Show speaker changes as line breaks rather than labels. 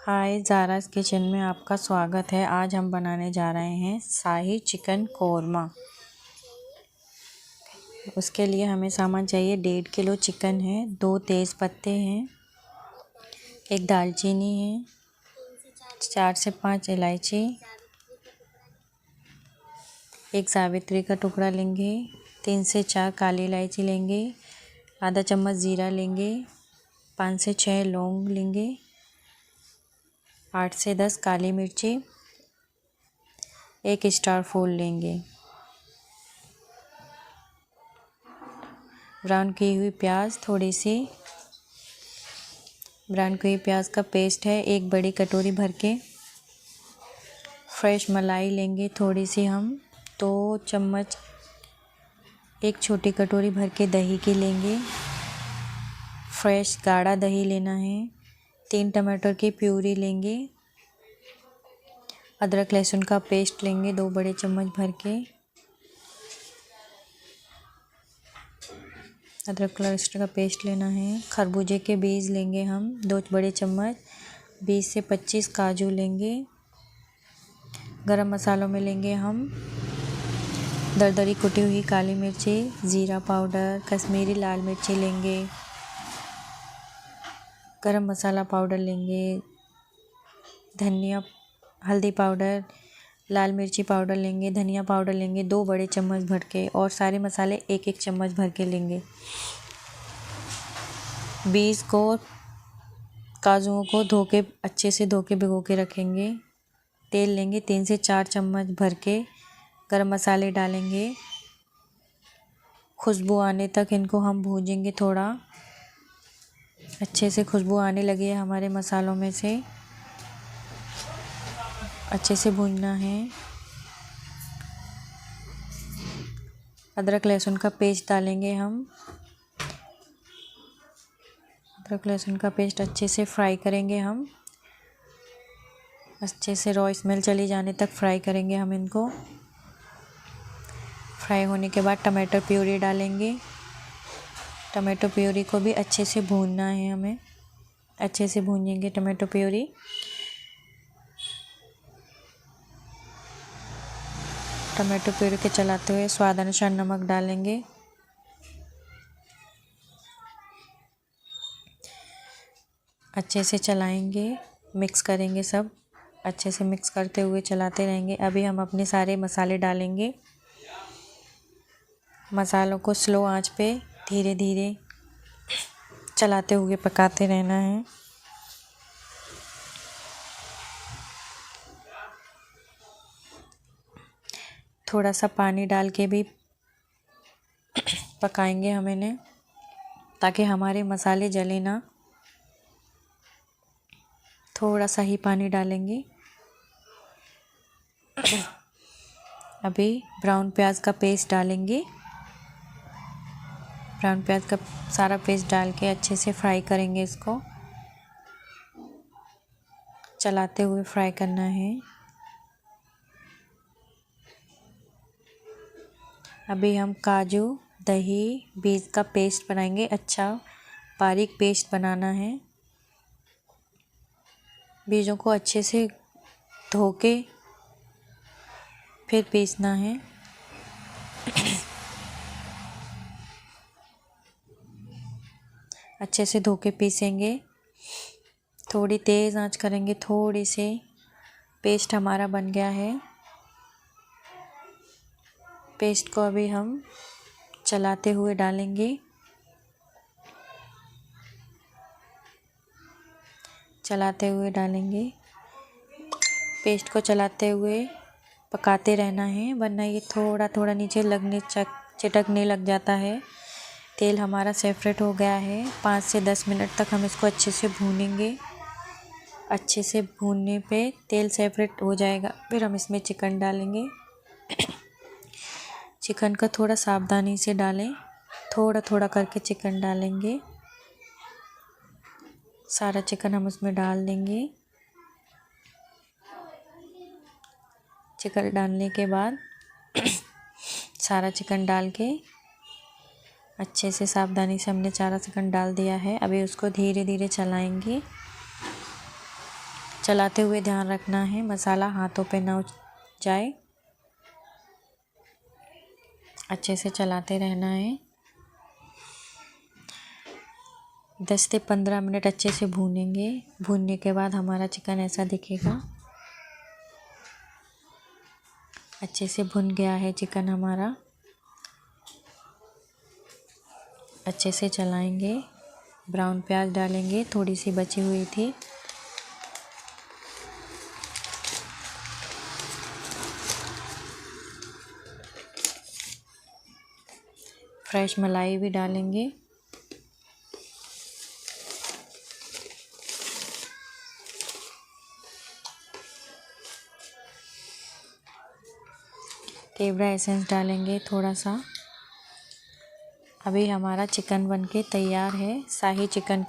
हाय, ज़ारा's kitchen में आपका स्वागत है। आज हम बनाने जा रहे हैं शाही चिकन कोरमा। उसके लिए हमें सामान चाहिए। 1.5 किलो चिकन है, 2 तेज़ पत्ते हैं, 1 दालचीनी है, 4 से 5 इलायची, 1 जावित्री का टुकड़ा लेंगे, 3 से 4 काली इलायची लेंगे, आधा चम्मच ज़ीरा लेंगे, 5 से 6 लौंग लेंगे, 8 से 10 काली मिर्ची, 1 स्टार फूल लेंगे, ब्राउन की हुई प्याज थोड़ी सी, ब्राउन की हुई प्याज का पेस्ट है 1 बड़ी कटोरी भर के, फ्रेश मलाई लेंगे थोड़ी सी हम 2 चम्मच, 1 छोटी कटोरी भर के दही की लेंगे, फ्रेश गाढ़ा दही लेना है, 3 टमाटर की प्यूरी लेंगे, अदरक लहसुन का पेस्ट लेंगे 2 बड़े चम्मच भर के, अदरक लहसुन का पेस्ट लेना है, खरबूजे के बीज लेंगे हम 2 बड़े चम्मच, 20 से 25 काजू लेंगे, गरम मसालों में लेंगे हम दरदरी कुटी हुई काली मिर्ची, ज़ीरा पाउडर, कश्मीरी लाल मिर्ची लेंगे, गरम मसाला पाउडर लेंगे, धनिया हल्दी पाउडर, लाल मिर्ची पाउडर लेंगे, धनिया पाउडर लेंगे 2 बड़े चम्मच भर के, और सारे मसाले 1-1 चम्मच भर के लेंगे। बीज को काजुओं को अच्छे से धो के भिगो के रखेंगे। तेल लेंगे 3 से 4 चम्मच भर के, गरम मसाले डालेंगे, खुशबू आने तक इनको हम भूनेंगे। थोड़ा अच्छे से खुशबू आने लगी है हमारे मसालों में से, अच्छे से भूनना है। अदरक लहसुन का पेस्ट डालेंगे हम, अदरक लहसुन का पेस्ट अच्छे से फ्राई करेंगे हम, अच्छे से रॉ स्मेल चली जाने तक फ्राई करेंगे हम इनको। फ्राई होने के बाद टमाटर प्यूरी डालेंगे, टमाटो प्यूरी को भी अच्छे से भूनना है हमें, अच्छे से भूनेंगे टमाटो प्यूरी। टमाटो प्यूरी के चलाते हुए स्वाद अनुसार नमक डालेंगे, अच्छे से चलाएंगे, मिक्स करेंगे, सब अच्छे से मिक्स करते हुए चलाते रहेंगे। अभी हम अपने सारे मसाले डालेंगे। मसालों को स्लो आंच पे धीरे धीरे चलाते हुए पकाते रहना है। थोड़ा सा पानी डाल के भी पकाएंगे हम इन्हें, ताकि हमारे मसाले जले ना। थोड़ा सा ही पानी डालेंगे। अभी ब्राउन प्याज का पेस्ट डालेंगे, ब्राउन प्याज का सारा पेस्ट डाल के अच्छे से फ्राई करेंगे। इसको चलाते हुए फ्राई करना है। अभी हम काजू, दही, बीज का पेस्ट बनाएंगे। अच्छा बारीक पेस्ट बनाना है। बीजों को अच्छे से धो के फिर पीसना है। अच्छे से धो के पीसेंगे, थोड़ी तेज़ आंच करेंगे। थोड़ी से पेस्ट हमारा बन गया है। पेस्ट को अभी हम चलाते हुए डालेंगे, चलाते हुए डालेंगे। पेस्ट को चलाते हुए पकाते रहना है, वरना ये थोड़ा थोड़ा नीचे चिटकने लग जाता है। तेल हमारा सेपरेट हो गया है। 5 से 10 मिनट तक हम इसको अच्छे से भूनेंगे। अच्छे से भूनने पे तेल सेपरेट हो जाएगा, फिर हम इसमें चिकन डालेंगे। चिकन का थोड़ा सावधानी से डालें, थोड़ा थोड़ा करके चिकन डालेंगे। सारा चिकन हम उसमें डाल देंगे। चिकन डालने के बाद सारा चिकन डाल के अच्छे से सावधानी से हमने सारा चिकन डाल दिया है। अभी उसको धीरे धीरे चलाएंगे। चलाते हुए ध्यान रखना है मसाला हाथों पे ना जाए। अच्छे से चलाते रहना है। 10 से 15 मिनट अच्छे से भूनेंगे। भूनने के बाद हमारा चिकन ऐसा दिखेगा। अच्छे से भुन गया है चिकन हमारा। अच्छे से चलाएंगे। ब्राउन प्याज डालेंगे, थोड़ी सी बची हुई थी। फ्रेश मलाई भी डालेंगे। केवड़ा एसेंस डालेंगे थोड़ा सा। अभी हमारा चिकन बनके तैयार है। शाही चिकन